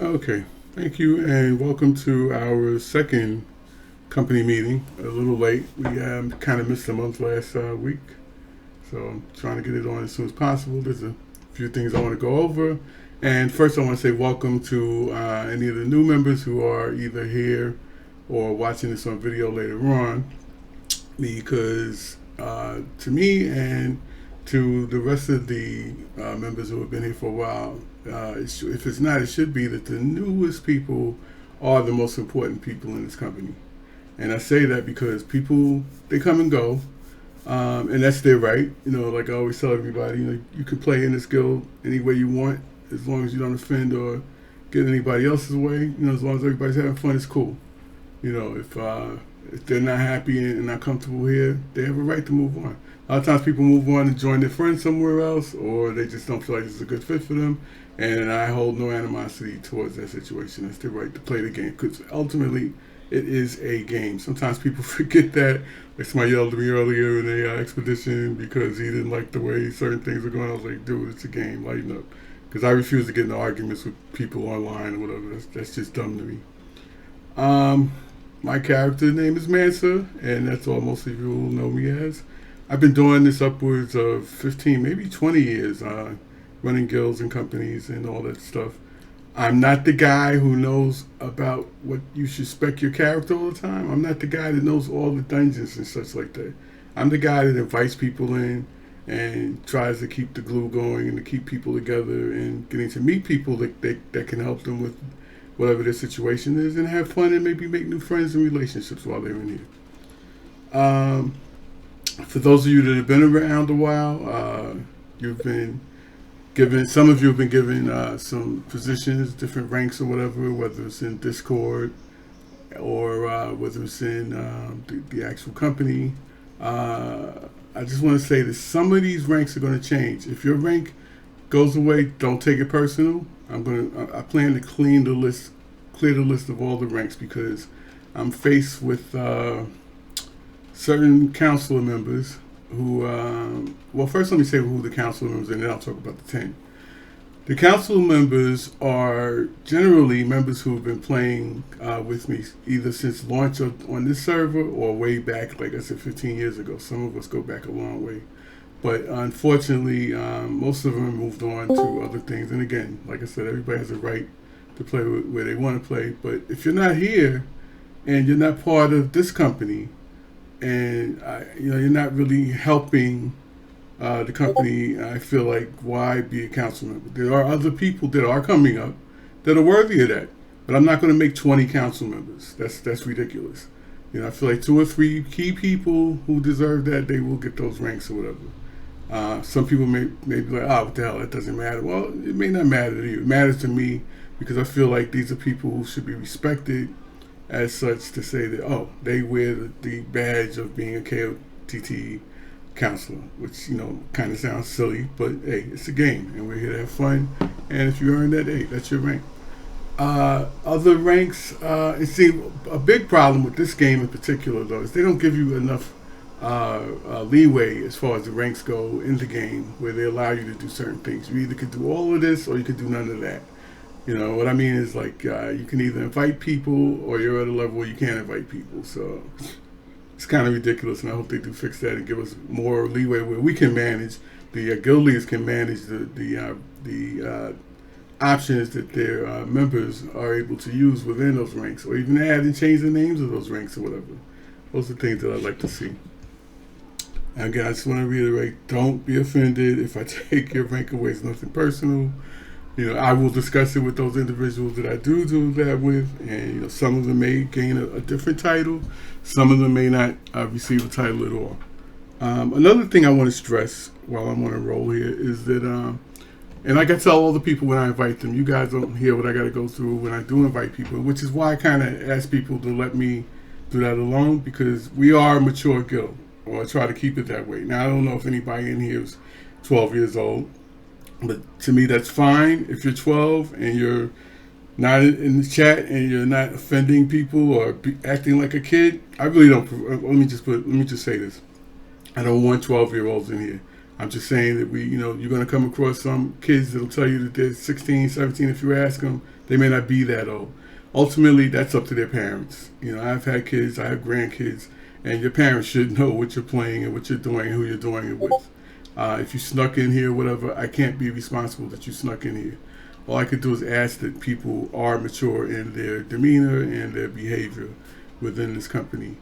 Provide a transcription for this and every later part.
Okay, thank you, and welcome to our second company meeting. A little late. We kind of missed a month last week, so I'm trying to get it on as soon as possible. There's a few things I want to go over. And first, I want to say welcome to any of the new members who are either here or watching this on video later on, because to me and to the rest of the members who have been here for a while, if it's not, it should be that the newest people are the most important people in this company. And I say that because people, they come and go, and that's their right. Like I always tell everybody, you can play in this guild any way you want, as long as you don't offend or get anybody else's way. As long as everybody's having fun, it's cool. If they're not happy and not comfortable here, they have a right to move on. A lot of times people move on and join their friends somewhere else, or they just don't feel like it's a good fit for them. And I hold no animosity towards that situation. It's their right to play the game, because ultimately it is a game. Sometimes people forget that. Like somebody yelled at me earlier in a expedition because he didn't like the way certain things were going. I was like, dude, it's a game. Lighten up. Because I refuse to get into arguments with people online or whatever. That's just dumb to me. Um, my character name is Mansa, and that's all most of you will know me as. I've been doing this upwards of 15, maybe 20 years, running guilds and companies and all that stuff. I'm not the guy who knows about what you should spec your character all the time. I'm not the guy that knows all the dungeons and such like that. I'm the guy that invites people in and tries to keep the glue going and to keep people together and getting to meet people that can help them with whatever their situation is and have fun and maybe make new friends and relationships while they're in here. For those of you that have been around a while, you've been given, some of you have been given some positions, different ranks or whatever, whether it's in Discord or whether it's in the actual company. I just want to say that some of these ranks are going to change. If your rank goes away, don't take it personal. I plan to clear the list of all the ranks, because I'm faced with certain council members who, well, first let me say who the council members are, and then I'll talk about the 10. The council members are generally members who have been playing with me either since launch on this server or way back, like I said, 15 years ago. Some of us go back a long way. But unfortunately, most of them have moved on to other things. And again, like I said, everybody has a right to play where they want to play. But if you're not here and you're not part of this company, and you're not really helping the company, I feel like, why be a council member? There are other people that are coming up that are worthy of that, but I'm not going to make 20 council members. That's ridiculous. I feel like 2 or 3 key people who deserve that, they will get those ranks or whatever. Some people may be like, oh, what the hell, that doesn't matter. Well, it may not matter to you. It matters to me because I feel like these are people who should be respected as such, to say that, oh, they wear the badge of being a KOTT counselor, which, kind of sounds silly, but hey, it's a game and we're here to have fun. And if you earn that, hey, that's your rank. Other ranks, it seems a big problem with this game in particular, though, is they don't give you enough leeway as far as the ranks go in the game, where they allow you to do certain things. You either could do all of this or you could do none of that. What I mean is, like, you can either invite people or you're at a level where you can't invite people. So it's kind of ridiculous, and I hope they do fix that and give us more leeway where we can manage, the guild leaders can manage the options that their members are able to use within those ranks, or even add and change the names of those ranks or whatever. Those are things that I'd like to see. And again, I just want to reiterate, don't be offended if I take your rank away. It's nothing personal. I will discuss it with those individuals that I do that with, and some of them may gain a different title, some of them may not receive a title at all. Another thing I want to stress while I'm on a roll here is that, and like I tell all the people when I invite them, you guys don't hear what I got to go through when I do invite people, which is why I kind of ask people to let me do that alone, because we are a mature guild, or I try to keep it that way. Now, I don't know if anybody in here is 12 years old. But to me, that's fine. If you're 12 and you're not in the chat and you're not offending people or acting like a kid, I really don't. Let me just say this: I don't want 12-year-olds in here. I'm just saying that you're going to come across some kids that'll tell you that they're 16, 17. If you ask them, they may not be that old. Ultimately, that's up to their parents. I've had kids, I have grandkids, and your parents should know what you're playing and what you're doing and who you're doing it with. If you snuck in here, whatever, I can't be responsible that you snuck in here. All I could do is ask that people are mature in their demeanor and their behavior within this company.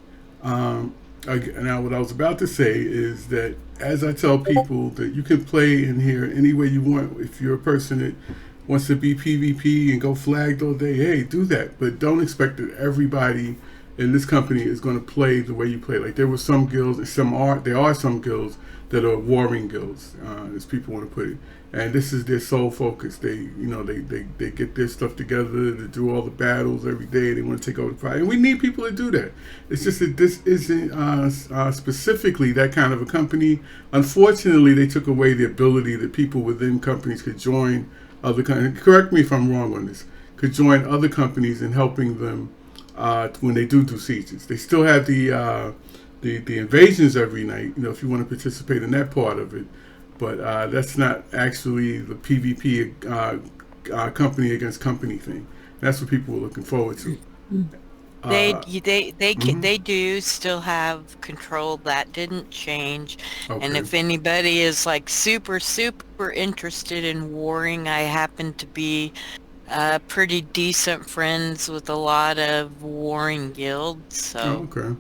Now, what I was about to say is that as I tell people that you can play in here any way you want. If you're a person that wants to be PvP and go flagged all day, hey, do that. But don't expect that everybody in this company is going to play the way you play. Like there were some guilds, there are some guilds that are warring guilds, as people want to put it. And this is their sole focus. They get their stuff together to do all the battles every day. They want to take over the fight, and we need people to do that. It's just that this isn't specifically that kind of a company. Unfortunately, they took away the ability that people within companies could join other companies. Correct me if I'm wrong on this. Could join other companies in helping them when they do sieges. They still have the invasions every night. If you want to participate in that part of it. But that's not actually the PvP company against company thing. That's what people were looking forward to. They do still have control. That didn't change. Okay. And if anybody is like super interested in warring, I happen to be pretty decent friends with a lot of warring guilds. So okay.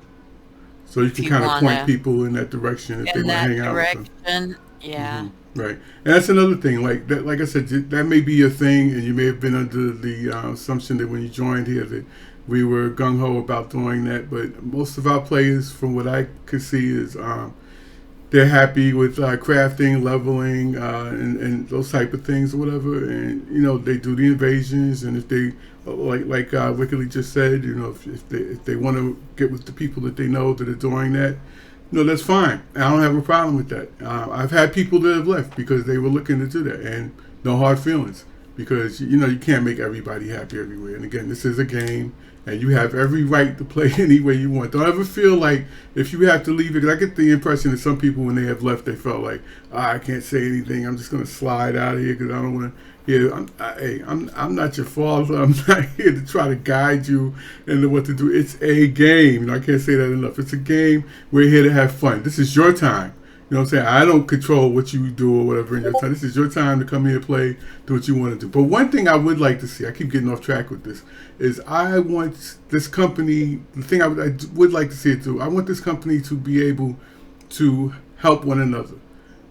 So you can kind of point people in that direction if they want to hang out with them. Yeah. Mm-hmm. Right. And that's another thing. Like that, like I said, that may be your thing, and you may have been under the assumption that when you joined here that we were gung ho about doing that. But most of our players, from what I could see, is they're happy with crafting, leveling, and those type of things or whatever. And they do the invasions, and if they like Wickedly just said, if they want to get with the people that they know that are doing that. No, that's fine. I don't have a problem with that. I've had people that have left because they were looking to do that, and no hard feelings because you can't make everybody happy everywhere. And again, this is a game, and you have every right to play any way you want. Don't ever feel like if you have to leave it. Because I get the impression that some people, when they have left, they felt like I can't say anything. I'm just going to slide out of here because I don't want to. Yeah, I'm not your father. I'm not here to try to guide you into what to do. It's a game. I can't say that enough. It's a game. We're here to have fun. This is your time. You know what I'm saying? I don't control what you do or whatever in your time. This is your time to come here, play, do what you want to do. But one thing I would like to see, I keep getting off track with this, is I want this company, the thing I would like to see it do, I want this company to be able to help one another.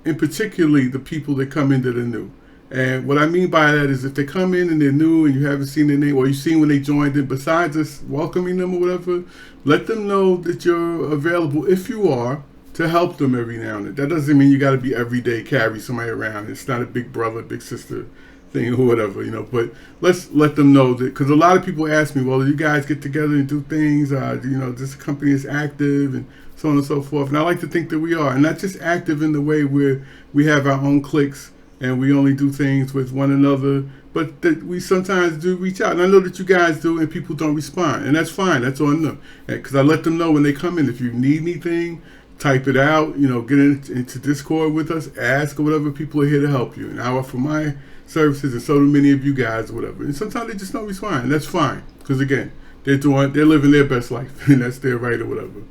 And particularly the people that come in that are new. And what I mean by that is if they come in and they're new and you haven't seen their name or you've seen when they joined in, besides us welcoming them or whatever, let them know that you're available, if you are, to help them every now and then. That doesn't mean you got to be every day carry somebody around. It's not a big brother, big sister thing or whatever, But let's let them know that, because a lot of people ask me, well, do you guys get together and do things? This company is active and so on and so forth. And I like to think that we are. And not just active in the way where we have our own cliques and we only do things with one another, but that we sometimes do reach out. And I know that you guys do, and people don't respond. And that's fine. That's on them. Because I let them know when they come in. If you need anything, type it out. Get into Discord with us. Ask or whatever. People are here to help you. And I offer my services, and so do many of you guys or whatever. And sometimes they just don't respond. And that's fine. Because, again, they're living their best life. And that's their right or whatever.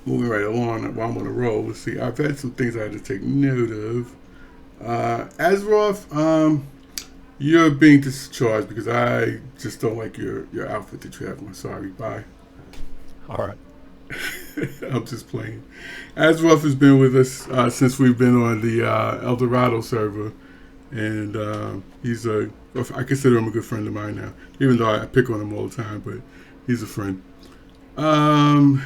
Moving right along while I'm on a roll. Let's see. I've had some things I had to take note of. Azroth, you're being discharged because I just don't like your outfit that you have. I'm sorry. Bye. All right. I'm just playing. Azroth has been with us since we've been on the El Dorado server. And I consider him a good friend of mine now. Even though I pick on him all the time, but he's a friend. Oh,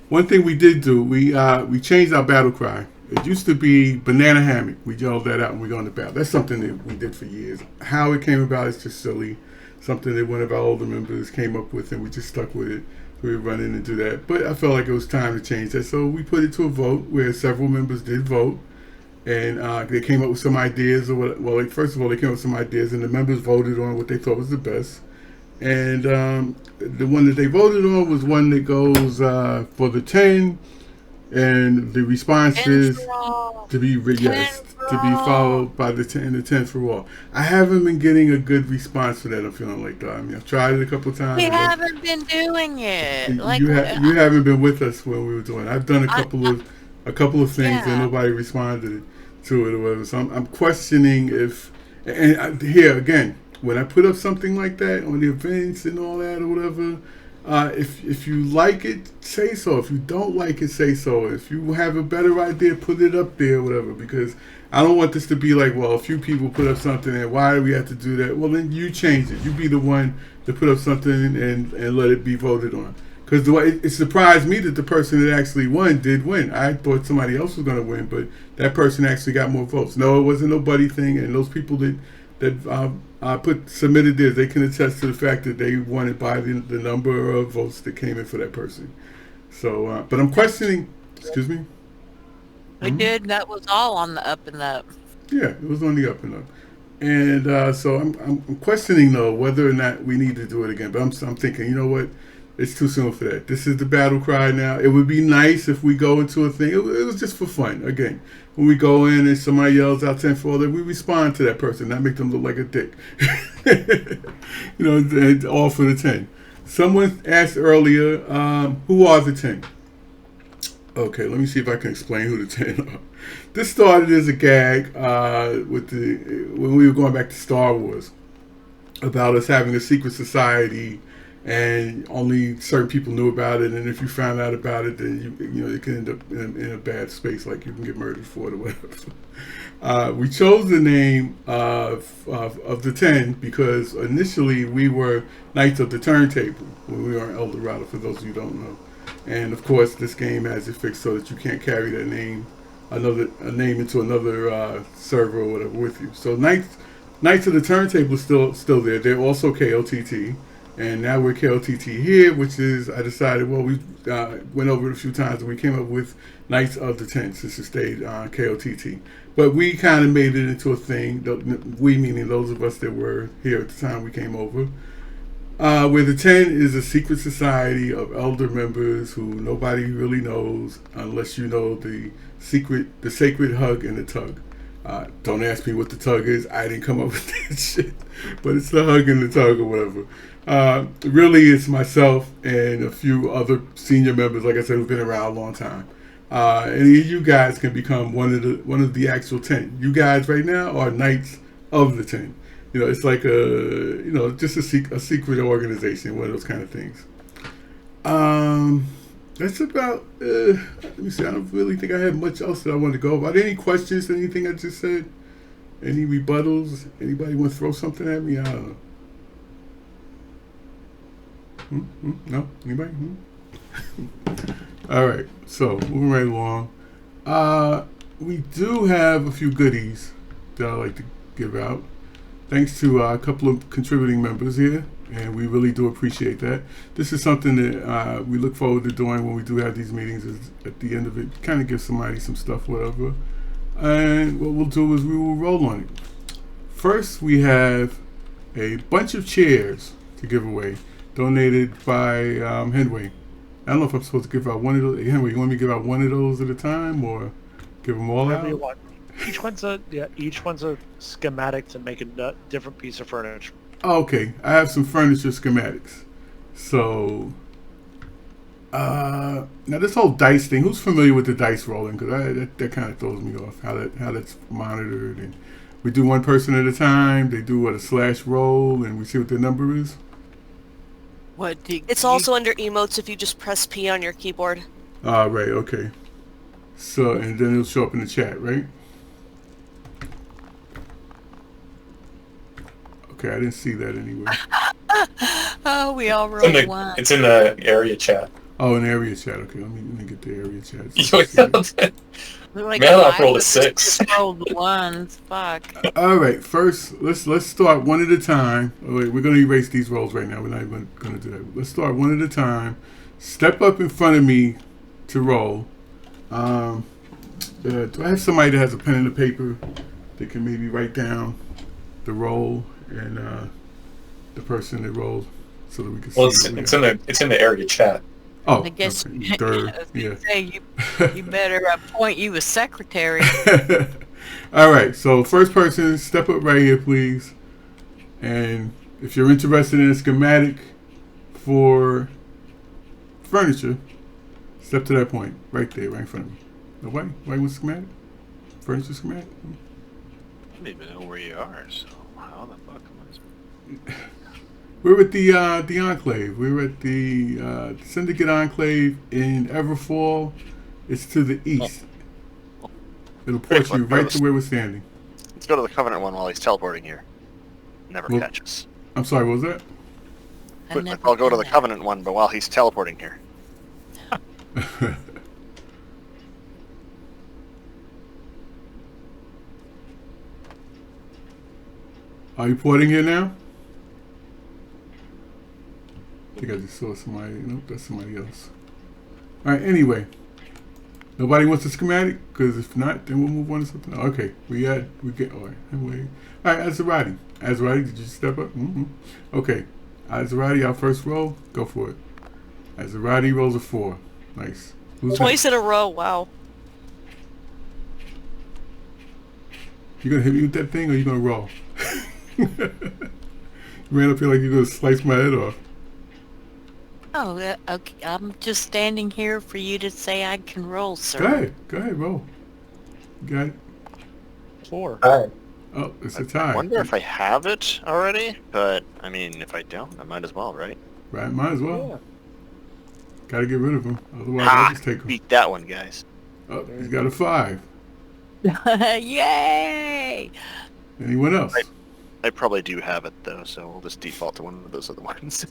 one thing we did do, we changed our battle cry. It used to be banana hammock. We yelled that out when we go into battle. That's something that we did for years. How it came about is just silly. Something that one of our older members came up with, and we just stuck with it. We would run in and do that. But I felt like it was time to change that, so we put it to a vote where several members did vote. And they came up with some ideas, first of all, they came up with some ideas, and the members voted on what they thought was the best. And the one that they voted on was one that goes for the 10, and the response 10 is for all. to be 10 to be for all. followed by the 10 and the 10 for all. I haven't been getting a good response for that. I'm feeling like that. I mean, I've tried it a couple of times. We haven't been doing it. Like, You haven't been with us when we were doing it. I've done I, a couple of things and yeah. nobody responded to it or whatever. So I'm questioning if, and here again, when I put up something like that on the events and all that or whatever, if you like it, say so. If you don't like it, say so. If you have a better idea, put it up there or whatever. Because I don't want this to be like, well, a few people put up something and why do we have to do that? Well, then you change it. You be the one to put up something and let it be voted on. Because it surprised me that the person that actually won did win. I thought somebody else was going to win, but that person actually got more votes. No, it wasn't no buddy thing, and those people that submitted theirs, they can attest to the fact that they won it by the number of votes that came in for that person. So, but I'm questioning. Excuse me. We did. That was all on the up and up. Yeah, it was on the up and up. And so I'm questioning though whether or not we need to do it again. But I'm thinking, you know what? It's too soon for that. This is the battle cry now. It would be nice if we go into a thing. It was just for fun. Again, when we go in and somebody yells out 10 for all, that we respond to that person, not make them look like a dick. You know, and all for the 10. Someone asked earlier, who are the 10? Okay, let me see if I can explain who the 10 are. This started as a gag when we were going back to Star Wars about us having a secret society and only certain people knew about it, and if you found out about it, then you know it can end up in a bad space, like you can get murdered for it or whatever. We chose the name of the 10 because initially we were Knights of the Turntable when we were in El Dorado, for those of you who don't know. And of course, this game has it fixed so that you can't carry that name, a name into another server or whatever with you. So Knights of the Turntable is still there. They're also KOTT. And now we're KOTT here, which is, I decided, well, we went over it a few times, and we came up with Knights of the 10, since it stayed KOTT. But we kind of made it into a thing, we meaning those of us that were here at the time we came over, where the 10 is a secret society of elder members who nobody really knows unless you know the sacred hug and the tug. Don't ask me what the tug is. I didn't come up with that shit. But it's the hug and the tug or whatever. Really, it's myself and a few other senior members, like I said, who've been around a long time. And you guys can become one of the actual 10. You guys right now are Knights of the 10. You know, it's like just a secret organization, one of those kind of things. That's about, let me see, I don't really think I have much else that I want to go over. Are there any questions to anything I just said? Any rebuttals? Anybody want to throw something at me? I don't know. No? Anybody? All right, so moving right along. We do have a few goodies that I'd like to give out. Thanks to a couple of contributing members here, and we really do appreciate that. This is something that we look forward to doing when we do have these meetings. Is at the end of it, kind of give somebody some stuff, whatever. And what we'll do is we will roll on it. First, we have a bunch of chairs to give away, donated by Henway. I don't know if I'm supposed to give out one of those. Hey, Henway, you want me to give out one of those at a time, or give them all out? You want. Each one's a schematic to make a different piece of furniture. Oh, okay, I have some furniture schematics. So, now this whole dice thing. Who's familiar with the dice rolling? Because that kind of throws me off. How that's monitored, and we do one person at a time. They do a slash roll, and we see what their number is. It's also under emotes if you just press P on your keyboard. Right, okay. So, and then it'll show up in the chat, right? Okay, I didn't see that anywhere. Oh, we all rolled one. It's in the area chat. Oh, an area chat. Okay, let me get the area chat. Like Man, I rolled a 6. Rolled ones. Fuck. All right, first let's start one at a time. Oh, wait, we're gonna erase these rolls right now. We're not even gonna do that. Let's start one at a time. Step up in front of me to roll. Do I have somebody that has a pen and a paper that can maybe write down the roll and the person that rolled? so that we can Well, see. it's in the area chat. Oh, I guess okay. I Durr, was yeah. gonna say you better appoint you a secretary. All right. So first person, step up right here, please. And if you're interested in a schematic for furniture, step to that point right there, right in front of me. Nobody? Nobody wants schematic? Furniture schematic? I don't even know where you are, so how the fuck am I... We're at the Enclave. We're at the Syndicate Enclave in Everfall. It's to the east. It'll port you right to where we're standing. Let's go to the Covenant one while he's teleporting here. Never catch us. I'm sorry, what was that? I'll go to the Covenant one, but while he's teleporting here. Are you porting here now? I think I just saw somebody. Nope, that's somebody else. Alright, anyway. Nobody wants a schematic? Because if not, then we'll move on to something else. Okay, alright, anyway. Alright, Azerati. Azerati, did you step up? Mm-hmm. Okay. Azerati, our first roll. Go for it. Azerati rolls a 4. Nice. Who's Twice in a row, wow. You gonna hit me with that thing or you gonna roll? You ran up here like you're gonna slice my head off. Oh, okay. I'm just standing here for you to say I can roll, sir. Go ahead, roll. You got it. 4. Hi. Oh, it's a I tie. wonder if I have it already, but I mean, if I don't, I might as well, right? Right, might as well. Yeah. Gotta get rid of him. Otherwise, I'll just take him. Beat that one, guys. Oh, he's got a 5. Yay! Anyone else? I probably do have it though, so we'll just default to one of those other ones.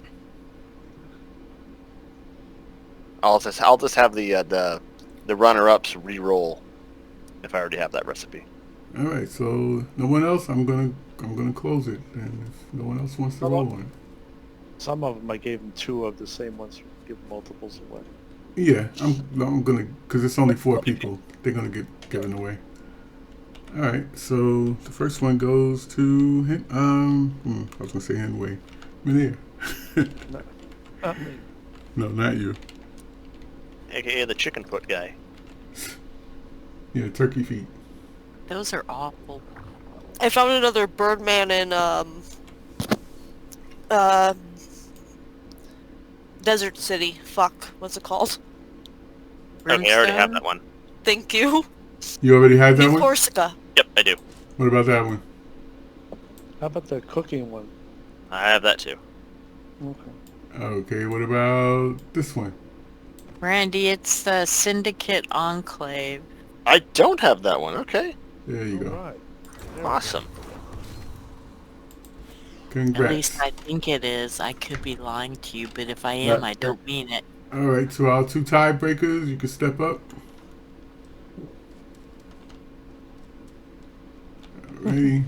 I'll just have the runner-ups re-roll if I already have that recipe. All right, so no one else. I'm gonna close it, and if no one else wants to roll on it. Some of them I gave them 2 of the same ones. Give multiples away. Yeah, I'm gonna, because it's only 4 people. They're gonna get given away. All right, so the first one goes to I was gonna say Henway. Minear. Not me. No, not you. AKA the chicken foot guy. Yeah, turkey feet. Those are awful. I found another Birdman in Desert City. Fuck, what's it called? Okay, I already have Brimstone? that one. Thank you. You already had that New one? Corsica. Yep, I do. What about that one? How about the cooking one? I have that too. Okay. Okay, what about this one? Randy, it's the Syndicate Enclave. I don't have that one. Okay, There you go. Alright. awesome. Congrats. At least I think it is. I could be lying to you, but if I am, I don't mean it. All right, so our 2 tiebreakers, you can step up. Alrighty.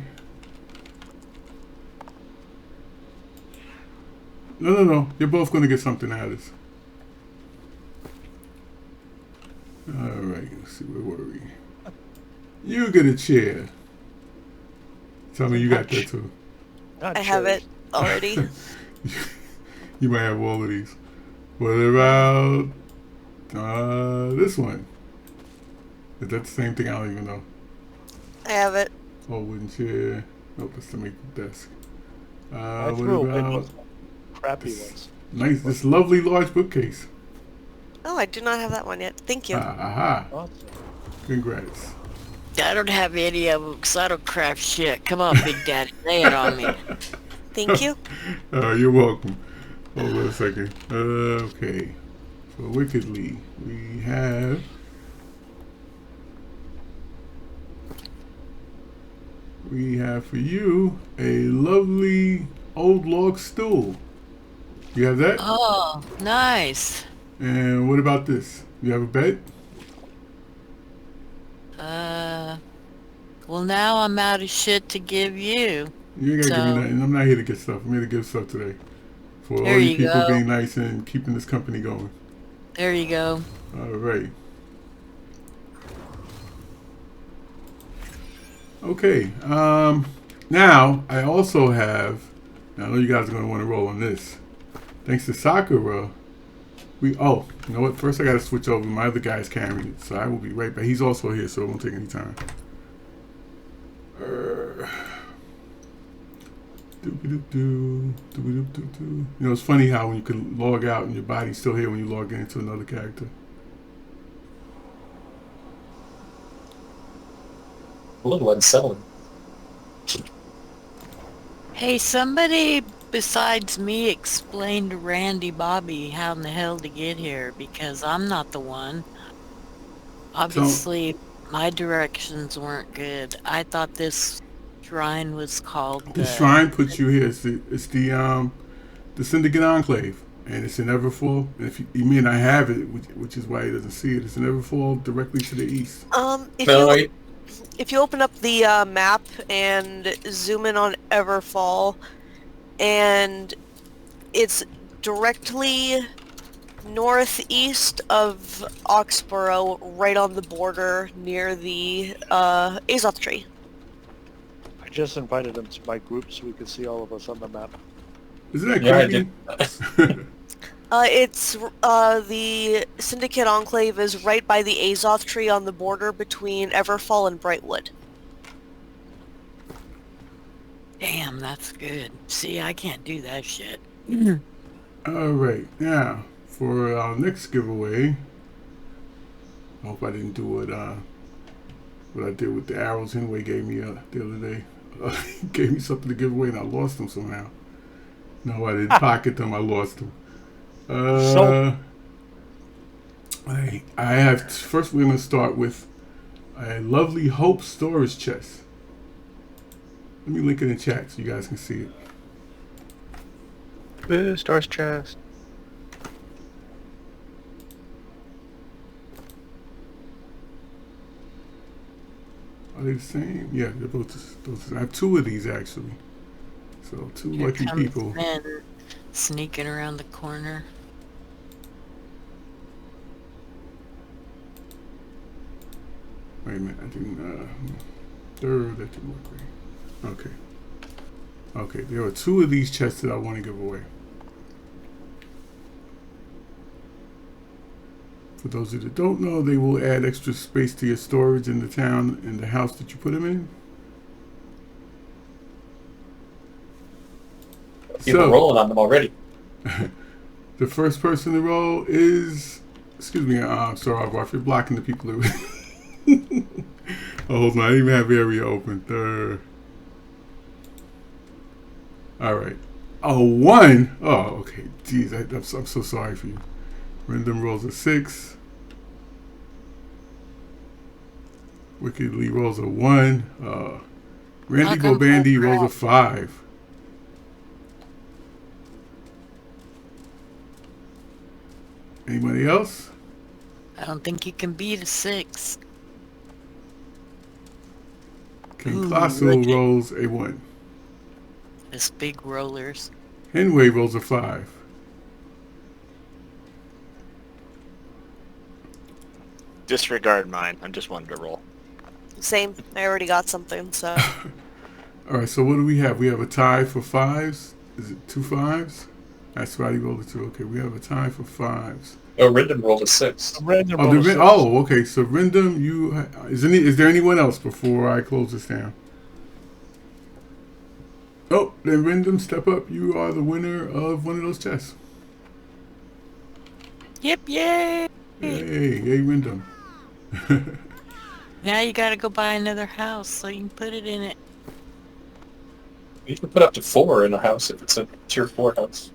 No. You're both going to get something out of this. Alright, let's see, where were we? You get a chair. Tell me you got that too. Not I have chairs. it already. You might have all of these. What about this one? Is that the same thing? I don't even know. I have it. Oh, wooden chair. Nope, that's to make the desk. I What threw away about most crappy this ones. nice, this lovely large bookcase? Oh, I do not have that one yet. Thank you. Aha! Awesome. Congrats. I don't have any of them because I don't craft shit. Come on, Big Daddy, lay it on me. Thank you. You're welcome. Hold on a second. Okay. For Wickedly, we have for you a lovely old log stool. You have that? Oh, nice. And what about this? You have a bed? Well, now I'm out of shit to give you. You ain't gotta give me So- nothing. I'm not here to get stuff. I'm here to give stuff today. For There all you you people go. being nice and keeping this company going. There you go. All right. Okay. Now I also have. Now I know you guys are gonna want to roll on this. Thanks to Sakura, you know what? First I gotta switch over. My other guy's carrying it, so I will be right back. He's also here, so it won't take any time. You know, it's funny how when you can log out and your body's still here when you log into another character. A little unsettling. Hey, somebody besides me explain to Randy Bobby how in the hell to get here, because I'm not the one. Obviously, my directions weren't good. I thought this shrine was called The shrine puts you here. It's the Syndicate Enclave, and it's in Everfall. And if you may not have it, which is why he doesn't see it, it's in Everfall directly to the east. If you open up the map and zoom in on Everfall, and it's directly northeast of Oxborough, right on the border near the Azoth tree. I just invited him to my group so we could see all of us on the map. Isn't that Yeah, creepy? It's the Syndicate Enclave is right by the Azoth tree on the border between Everfall and Brightwood. Damn, that's good. See, I can't do that shit. Alright, now, for our next giveaway, I hope I didn't do what I did with the arrows Henway gave me the other day. He gave me something to give away and I lost them somehow. No, I didn't pocket them, I lost them. I have, first we're going to start with a lovely Hope storage chest. Let me link it in chat so you guys can see it. Boo, storage chest. Are they the same? Yeah, they're both those. I have two of these actually. So two Here lucky comes people. men sneaking around the corner. Wait a minute, I didn't, that didn't work right. Okay. Okay, there are two of these chests that I want to give away. For those that don't know, they will add extra space to your storage in the town and the house that you put them in. You've been rolling on them already. The first person to roll is, excuse me, sorry, Ralph, you're blocking the people that oh, hold on, I didn't even have area open. All right. Oh, 1. Oh, okay. Jeez, I'm so sorry for you. Random rolls a 6. Wickedly rolls a 1. Randy Bobandy rolls a 5. Anybody else? I don't think you can beat a 6. King Classo rolls a 1. This big rollers. Henway rolls a 5. Disregard mine. I'm just wanting to roll. Same. I already got something, so. All right, so what do we have? We have a tie for 5s. Is it 2 5s? That's right, he rolled a 2. Okay, we have a tie for 5s. Oh, Rindom rolled a 6. Okay. So Rindom, is there anyone else before I close this down? Oh, then Rindom, step up. You are the winner of one of those chests. Yep, yay! Yay, Rindom. Now you gotta go buy another house so you can put it in it. You can put up to 4 in a house if it's a tier 4 house.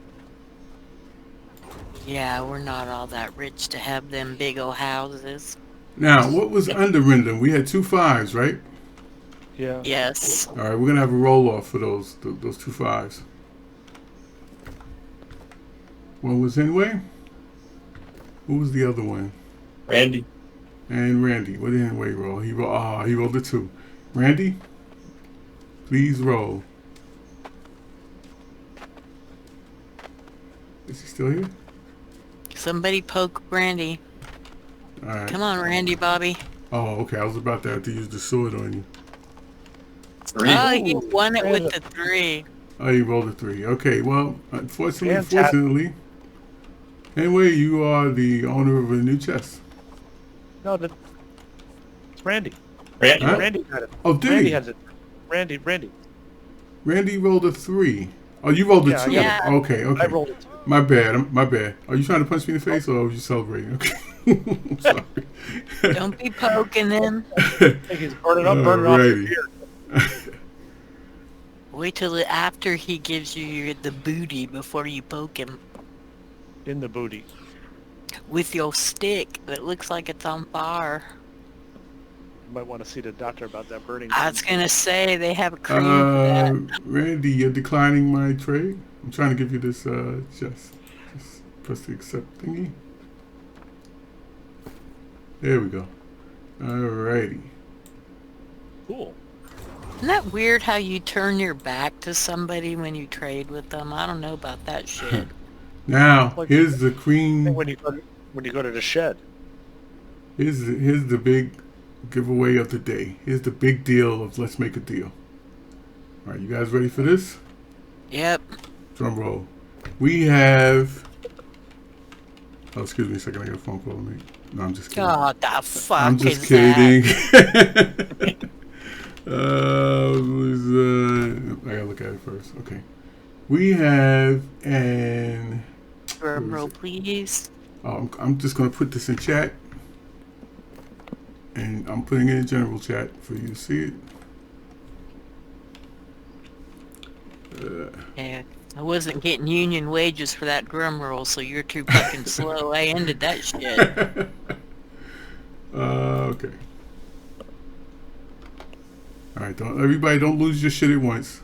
Yeah, we're not all that rich to have them big old houses. Now, what was under Rindom? We had 2 5s, right? Yeah. Yes. All right, we're gonna have a roll off for those 2 5s. One was Henway. Who was the other one? Randy. And Randy. What did Henway roll? He rolled a 2. Randy, please roll. Is he still here? Somebody poke Randy. All right. Come on, Randy Bobby. Oh, okay. I was about to have to use the sword on you. 3. Oh, you won it with the 3. Oh, you rolled a 3. Okay, well, Fantastic. fortunately, anyway, you are the owner of a new chest. No, it's Randy. Randy. Huh? Randy had it. Oh, did Randy he? has it. Randy. Randy rolled a 3. Oh, you rolled a Yeah, 2. yeah. Okay. I rolled it. My bad. My bad. Are you trying to punch me in the face, or are you celebrating? Okay. I'm sorry. Don't be poking him. I think he's burning off your Alrighty. beard. Wait till after he gives you the booty before you poke him In the booty. with your stick that looks like it's on fire. You might want to see the doctor about that burning. I was gonna say they have a cream for that. Randy, you're declining my trade. I'm trying to give you this chest. Just press the accept thingy. There we go. Alrighty. Cool. Isn't that weird how you turn your back to somebody when you trade with them? I don't know about that shit. Now, Like- here's the cream. When you go to the shed. Here's the big giveaway of the day. Here's the big deal of let's make a deal. All right, you guys ready for this? Yep. Drum roll. We have. Oh, excuse me a second. I got a phone call to make. No, I'm just kidding. God, the fuck I'm just is kidding. that? I gotta look at it first. Okay. We have an. Drum roll, please. I'm just gonna put this in chat, and I'm putting it in general chat for you to see it. Yeah, I wasn't getting union wages for that drum roll, so you're too fucking slow. I ended that shit. Okay. All right, everybody don't lose your shit at once.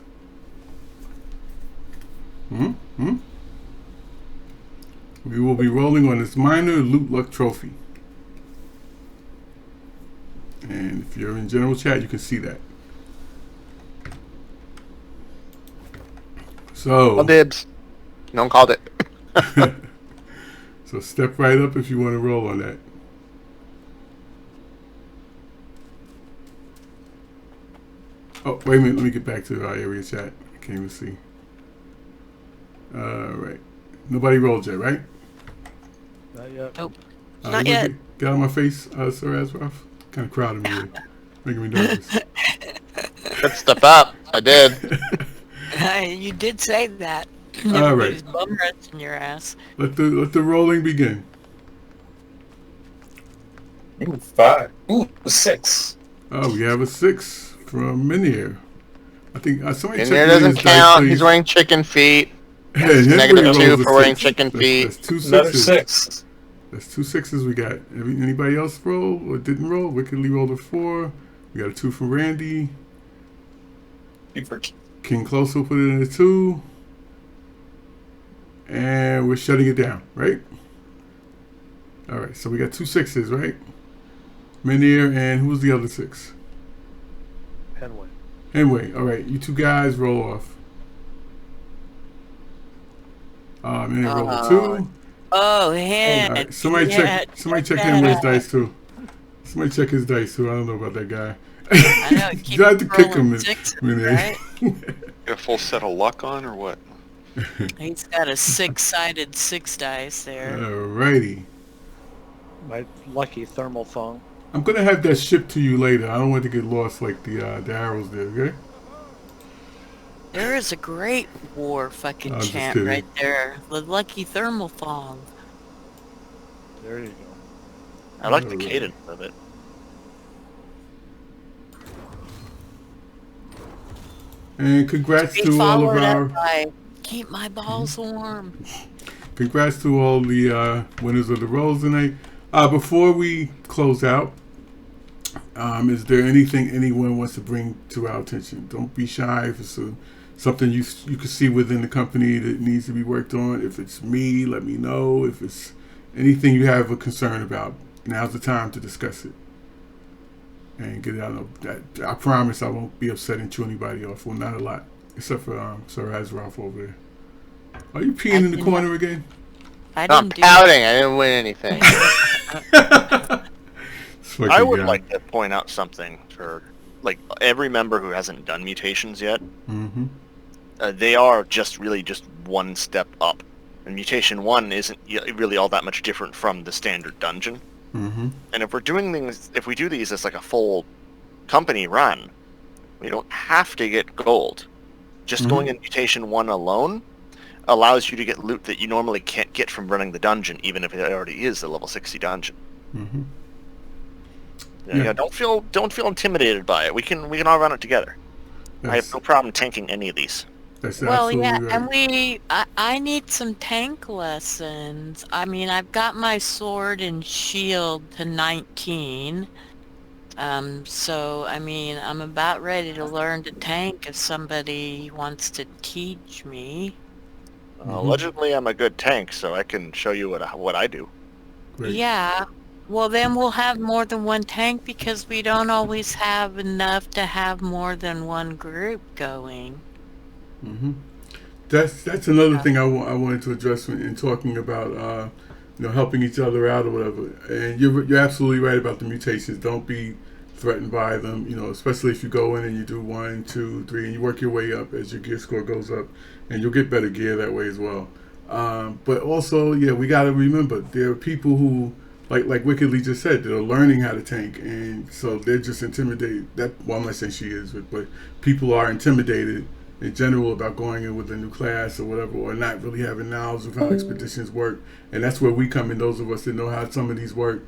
We will be rolling on this minor loot luck trophy. And if you're in general chat, you can see that. So, All dibs. No one called it. so step right up if you want to roll on that. Oh, wait a minute. Let me get back to our area chat. I can't even see. All right. Nobody rolled yet, right? Not yet. Nope. Not yet. Get out of my face, Sir Azroth. Kind of crowded me here. Making me nervous. Good step up. I did. You did say that. All right. Everybody's bum rusting your ass. Let the rolling begin. Ooh, 5. Ooh, 6. Oh, we have a 6 from Minir. I think somebody And check there doesn't Minir's dice, count. please. He's wearing chicken feet. Hey, Negative Henry 2 rolls a for wearing 6. chicken feet. That's 2 Another 6s. 6. That's 2 6s we got. Anybody else roll or didn't roll? Wickedly rolled a 4. We got a 2 from Randy. King Close will put it in a 2. And we're shutting it down, right? All right, so we got 2 6s, right? Menir and who was the other 6? Henway. Anyway, all right, you 2 guys roll off. Menir rolled a 2. Oh, All yeah. right, somebody check Henway's dice too. Somebody check his dice too. I don't know about that guy. I know. Keep You have to kick him, rolling sixes, Menir. right? Got a full set of luck on or what? He's got a 6-sided 6 dice there. Alrighty. My lucky thermal thong. I'm gonna have that shipped to you later. I don't want it to get lost like the arrows did. Okay. There is a great war fucking I'm just chant kidding. right there. The lucky thermal thong. There you go. I like the cadence of it. And congrats Be to all of followed our. up by keep my balls warm. Congrats to all the winners of the rolls tonight. Before we close out, is there anything anyone wants to bring to our attention? Don't be shy if it's something you can see within the company that needs to be worked on. If it's me, let me know. If it's anything you have a concern about, now's the time to discuss it and get it out. I promise I won't be upset and chew anybody off. Well, not a lot, except for Sir Azroth over there. Are you peeing in the corner again? I No, I'm didn't do pouting. I didn't win anything. I would like to point out something for like every member who hasn't done mutations yet. Mm-hmm. they are just really just one step up. And Mutation 1 isn't really all that much different from the standard dungeon. Mm-hmm. And if we do these as like a full company run, we don't have to get gold. Just going in Mutation 1 alone allows you to get loot that you normally can't get from running the dungeon, even if it already is a level 60 dungeon. Mm-hmm. Yeah, don't feel intimidated by it. We can all run it together. I have no problem tanking any of these. That's Well, yeah, right. and I need some tank lessons. I mean, I've got my sword and shield to 19. So, I mean, I'm about ready to learn to tank if somebody wants to teach me. Allegedly, I'm a good tank, so I can show you what I do. Great. Yeah. Well, then we'll have more than one tank because we don't always have enough to have more than one group going. Mm-hmm. That's another thing I wanted to address in talking about helping each other out or whatever. And you're absolutely right about the mutations. Don't be threatened by them. Especially if you go in and you do 1, 2, 3, and you work your way up as your gear score goes up, and you'll get better gear that way as well. But also, we got to remember there are people who, like Wickedly just said, that are learning how to tank, and so they're just intimidated. I'm not saying she is, but people are intimidated in general about going in with a new class or whatever, or not really having knowledge of how expeditions work. And that's where we come in, those of us that know how some of these work.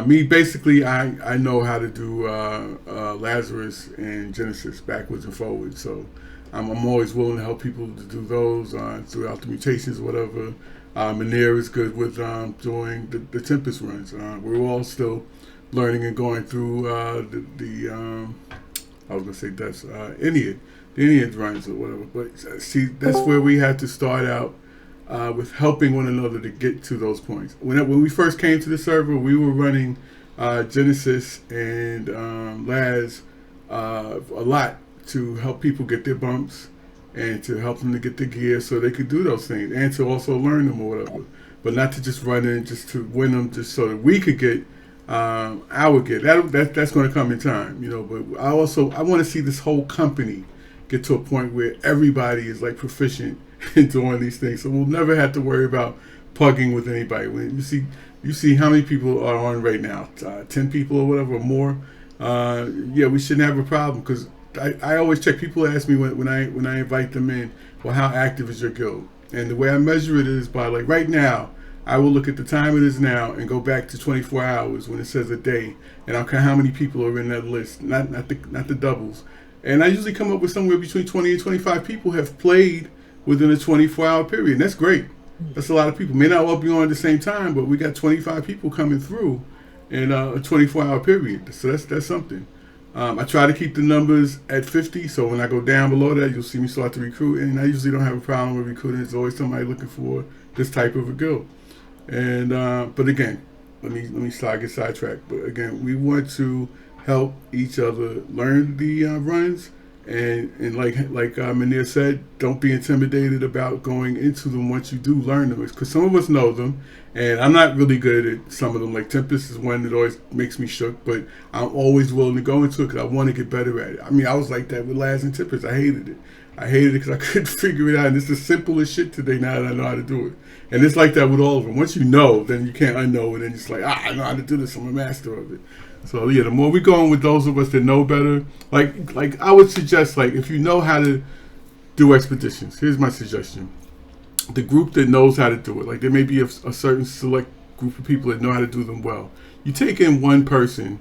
Me, basically, I know how to do Lazarus and Genesis backwards and forwards, so I'm always willing to help people to do those throughout the mutations or whatever. Manir is good with doing the Tempest runs. We're all still learning and going through the I was going to say that's Inuit. The Indian runs or whatever, but see, that's where we had to start out with helping one another to get to those points. When we first came to the server, we were running Genesis and Laz a lot to help people get their bumps and to help them to get the gear so they could do those things and to also learn them or whatever. But not to just run in just to win them just so that we could get our gear. That's going to come in time, But I want to see this whole company get to a point where everybody is like proficient in doing these things, so we'll never have to worry about plugging with anybody. When you see how many people are on right now, 10 people or whatever or more. We shouldn't have a problem because I always check. People ask me when I invite them in, well, how active is your guild? And the way I measure it is by right now. I will look at the time it is now and go back to 24 hours when it says a day, and I'll count how many people are in that list, not the doubles. And I usually come up with somewhere between 20 and 25 people have played within a 24-hour period. And that's great. That's a lot of people. May not all be on at the same time, but we got 25 people coming through in a 24-hour period. So that's something. I try to keep the numbers at 50, so when I go down below that, you'll see me start to recruit. And I usually don't have a problem with recruiting. There's always somebody looking for this type of a guild. And but again, let me get sidetracked. But again, we want to help each other learn the runs, and like Manir said, don't be intimidated about going into them once you do learn them, because some of us know them, and I'm not really good at some of them. Like Tempest is one that always makes me shook, but I'm always willing to go into it because I want to get better at it. I mean, I was like that with Laz and Tempest. I hated it because I couldn't figure it out, and it's the simplest shit today now that I know how to do it. And it's like that with all of them. Once you know, then you can't unknow it, and it's like, I know how to do this, I'm a master of it. So the more we go in with those of us that know better, like I would suggest, if you know how to do expeditions, here's my suggestion: the group that knows how to do it, there may be a certain select group of people that know how to do them well. You take in one person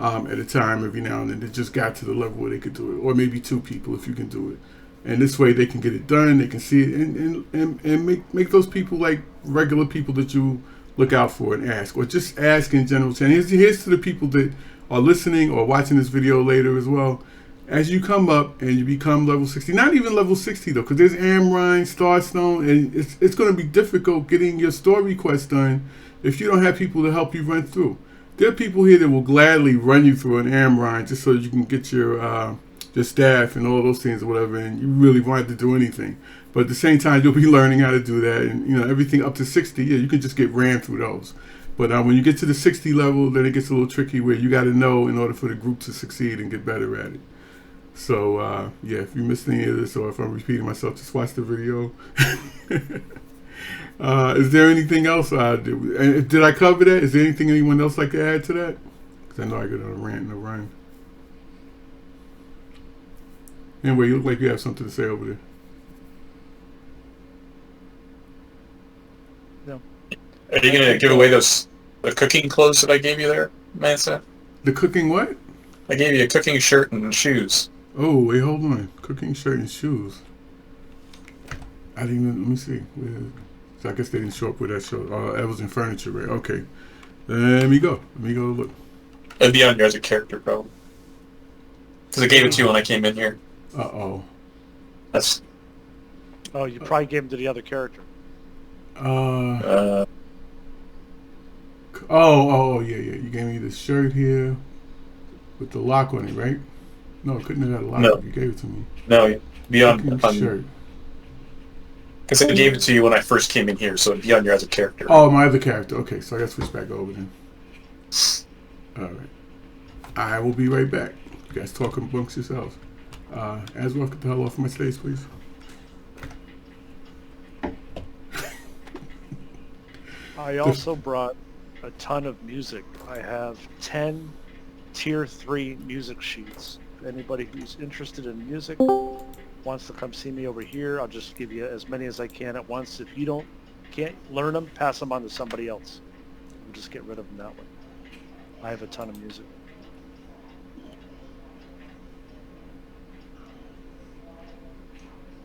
at a time every now and then that just got to the level where they could do it, or maybe 2 people if you can do it. And this way they can get it done, they can see it, and make those people like regular people that you look out for and ask, or just ask in general. And here's to the people that are listening or watching this video later as well. As you come up and you become level 60, not even level 60 though, because there's Amrine, Starstone, and it's going to be difficult getting your story quest done if you don't have people to help you run through. There are people here that will gladly run you through an Amrine just so you can get your staff and all those things or whatever, and you really want to do anything. But at the same time, you'll be learning how to do that, and everything up to 60, you can just get ran through those. But when you get to the 60 level, then it gets a little tricky where you got to know in order for the group to succeed and get better at it. So yeah, if you missed any of this or if I'm repeating myself, just watch the video. Is there anything else? Did I cover that? Is there anything anyone else like to add to that? Because I know I got a rant and a rhyme. Anyway, you look like you have something to say over there. No. Are you gonna give away the cooking clothes that I gave you there, Mansa? The cooking what? I gave you a cooking shirt and shoes. Oh, wait, hold on. Cooking shirt and shoes. I didn't even, let me see. So I guess they didn't show up with that show. That was in furniture, right? Okay. Let me go look. It'd be on you as a character, probably. Because I gave it to you when I came in here. Uh-oh. That's... Oh, you probably gave him to the other character. Oh, yeah. You gave me this shirt here with the lock on it, right? No, it couldn't have had a lock. No. You gave it to me. No, be on shirt. Because I gave it to you when I first came in here, so it'd be on you as a character. Oh, my other character. Okay, so I got to switch back over then. All right. I will be right back. You guys talk amongst yourselves. Aswell, get the hell off my stage, please. I also brought a ton of music. I have 10 Tier 3 music sheets. Anybody who's interested in music wants to come see me over here, I'll just give you as many as I can at once. If you can't learn them, pass them on to somebody else. We'll just get rid of them that way. I have a ton of music.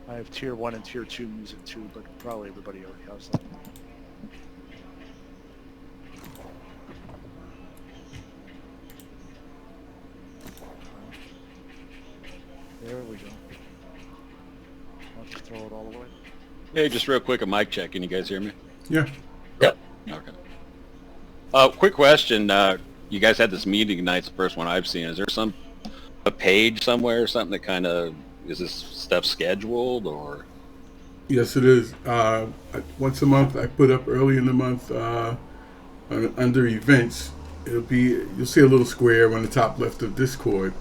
I have Tier 1 and Tier 2 music too, but probably everybody already has that. There we go. I'll just throw it all away. Hey, just real quick, a mic check. Can you guys hear me? Yeah. Yep. Okay. Quick question. You guys had this meeting tonight's the first one I've seen. Is there a page somewhere or something that kind of, is this stuff scheduled or? Yes, it is. Once a month, I put up early in the month under events. You'll see a little square on the top left of Discord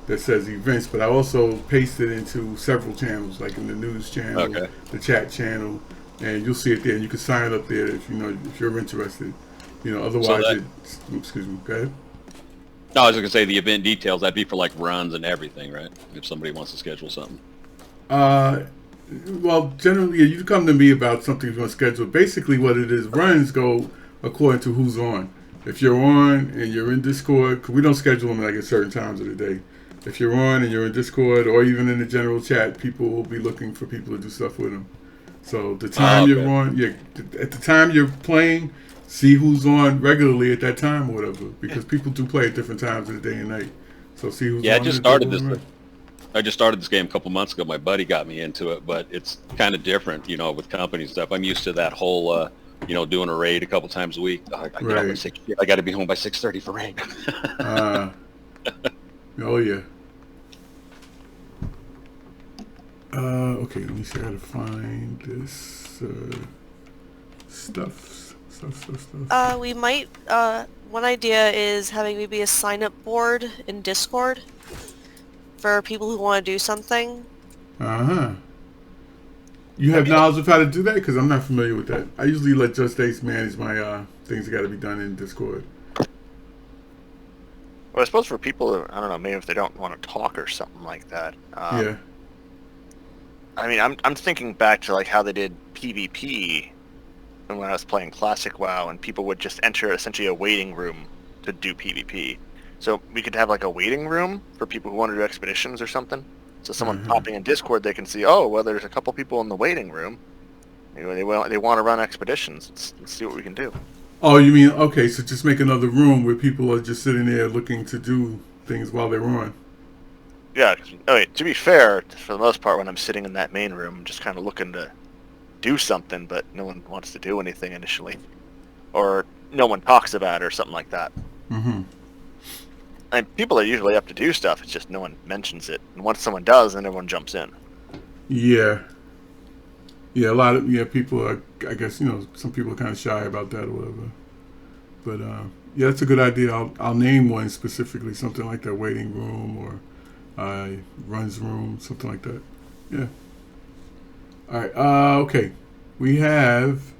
that says events, but I also paste it into several channels, like in the news channel, the chat channel, and you'll see it there. And you can sign up there if you're interested. Otherwise, excuse me. Go ahead. No, I was going to say the event details. That'd be for like runs and everything, right? If somebody wants to schedule something. Well, generally, you come to me about something you want to schedule. Basically, what it is, runs go according to who's on. If you're on and you're in Discord, 'cause we don't schedule them like at certain times of the day. If you're on and you're in Discord or even in the general chat, people will be looking for people to do stuff with them. So the time you're on, at the time you're playing, see who's on regularly at that time or whatever, because people do play at different times of the day and night. So see who's on. I just started this. I just started this game a couple months ago. My buddy got me into it, but it's kind of different, with company stuff. I'm used to that whole, doing a raid a couple times a week. I get up at 6. I got to be home by 6:30 for raid. Oh yeah. Okay, let me see how to find this stuff. We might. One idea is having maybe a sign-up board in Discord for people who want to do something. You have knowledge of how to do that? Because I'm not familiar with that. I usually let Just Ace manage my things that got to be done in Discord. Well, I suppose for people, I don't know, maybe if they don't want to talk or something like that. Yeah. I mean, I'm thinking back to like how they did PvP when I was playing Classic WoW, and people would just enter essentially a waiting room to do PvP. So we could have like a waiting room for people who want to do expeditions or something. So someone popping in Discord, they can see, oh, well, there's a couple people in the waiting room. They want to run expeditions. Let's see what we can do. Oh, you mean, okay, so just make another room where people are just sitting there looking to do things while they're on. Yeah, to be fair, for the most part, when I'm sitting in that main room, I'm just kind of looking to do something, but no one wants to do anything initially. Or no one talks about it or something like that. Mm-hmm. And people are usually up to do stuff, it's just no one mentions it. And once someone does, then everyone jumps in. Yeah. Yeah, a lot of people are, I guess, some people are kind of shy about that or whatever. But, yeah, that's a good idea. I'll name one specifically, something like that waiting room or runs room, something like that. Yeah. All right. Okay. We have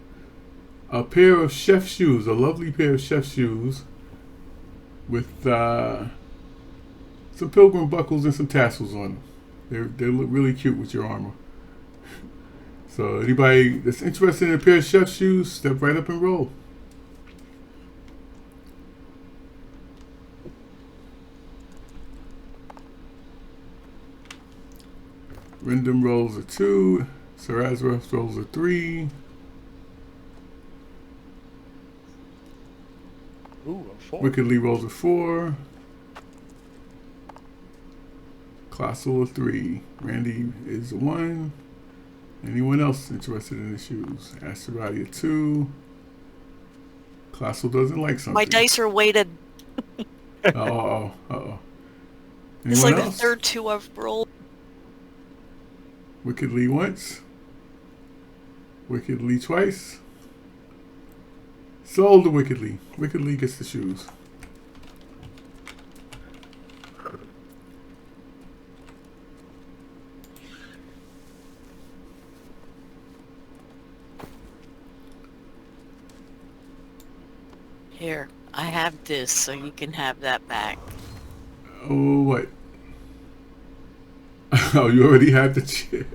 a pair of chef shoes, a lovely pair of chef shoes with some pilgrim buckles and some tassels on them. They look really cute with your armor. So anybody that's interested in a pair of chef shoes, step right up and roll. Random rolls are 2. Sir Azrath rolls are 3. Ooh, a 4. Wickedly rolls a 4. Colossal a 3. Randy is a 1. Anyone else interested in the shoes? Asterati a 2. Colossal doesn't like something. My dice are weighted. Uh-oh. It's Anyone like else? the third 2 I've rolled. Wickedly once. Wickedly twice. Sold to Wickedly. Wickedly gets the shoes. Here, I have this, so you can have that back. Oh, what? Oh, you already have the chair.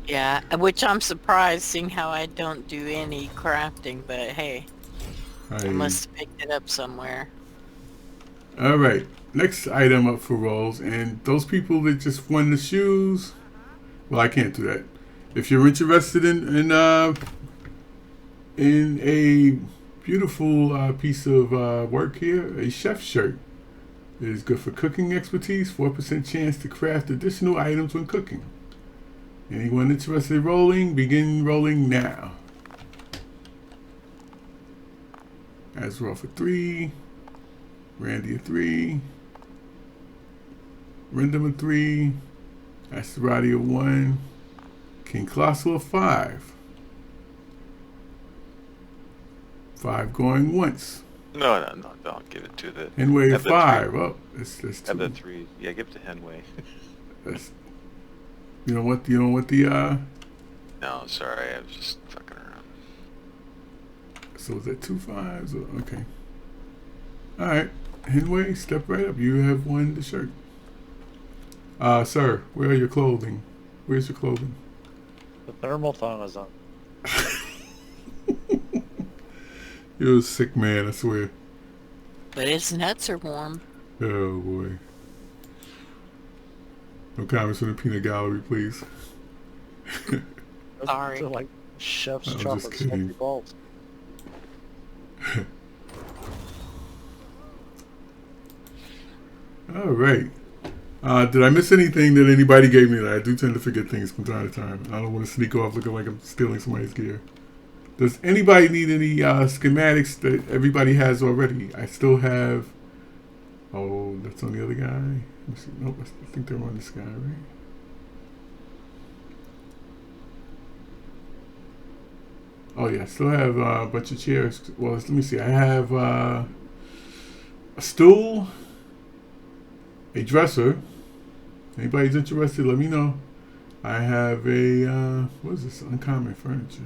Yeah, which I'm surprised, seeing how I don't do any crafting, but hey, I must have picked it up somewhere. All right. Next item up for rolls, and those people that just won the shoes, well, I can't do that. If you're interested in a beautiful piece of work here, a chef shirt. It is good for cooking expertise, 4% chance to craft additional items when cooking. Anyone interested in rolling, begin rolling now. Azrael for 3. Randy a 3. Rendam a 3. Asterati a 1. King Colossal a 5. 5 going once. No, don't give it to the... Henway a have the 5. three. Oh, that's 2. Have the 3. Yeah, give it to Henway. That's, you know what the No, sorry, I was just fucking around. so is that 2 5s? Okay. Alright. Henway, step right up. You have won the shirt. Sir, where are your clothing? Where's your clothing? The thermal thong is on. You're a sick man, I swear. But his nuts are warm. Oh boy. No comments from the peanut gallery, please. Sorry. They're like chef's I was chocolate just kidding. smoky balls. All right. Did I miss anything that anybody gave me? That I do tend to forget things from time to time. I don't want to sneak off looking like I'm stealing somebody's gear. Does anybody need any schematics that everybody has already? I still have... Oh, that's on the other guy. Let me see. Nope, I think they're on this guy, right? Oh yeah, I still have a bunch of chairs. Well, let me see. I have a stool, a dresser. Anybody's interested, let me know. I have a, what is this? Uncommon furniture.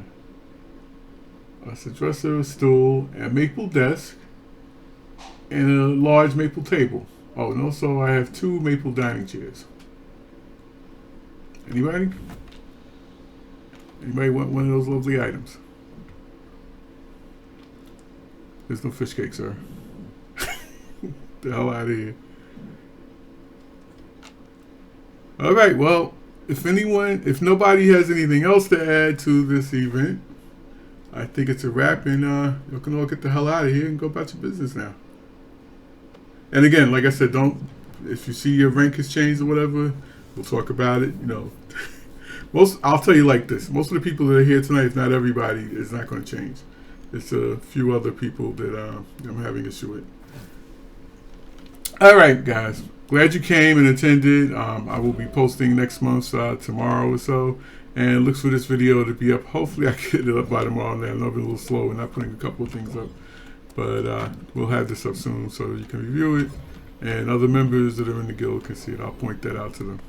It's a dresser, a stool, a maple desk, and a large maple table. Oh, and also I have 2 maple dining chairs. Anybody? Anybody want one of those lovely items? There's no fish cake, sir. The hell out of here. All right, well, if nobody has anything else to add to this event, I think it's a wrap, and you can all get the hell out of here and go about your business now. And again, like I said, if you see your rank has changed or whatever, we'll talk about it. You know, I'll tell you like this: most of the people that are here tonight, if not everybody, is not going to change. It's a few other people that I'm having issue with. All right, guys. Glad you came and attended. I will be posting next month, tomorrow or so. And looks for this video to be up. Hopefully I get it up by tomorrow. I know I've been a little slow and not putting a couple of things up. But we'll have this up soon so you can review it. and other members that are in the guild can see it. I'll point that out to them.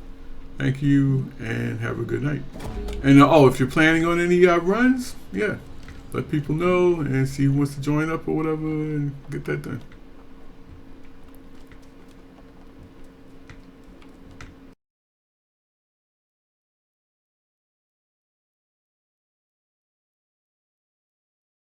Thank you, and have a good night. And if you're planning on any runs, let people know and see who wants to join up or whatever, and get that done.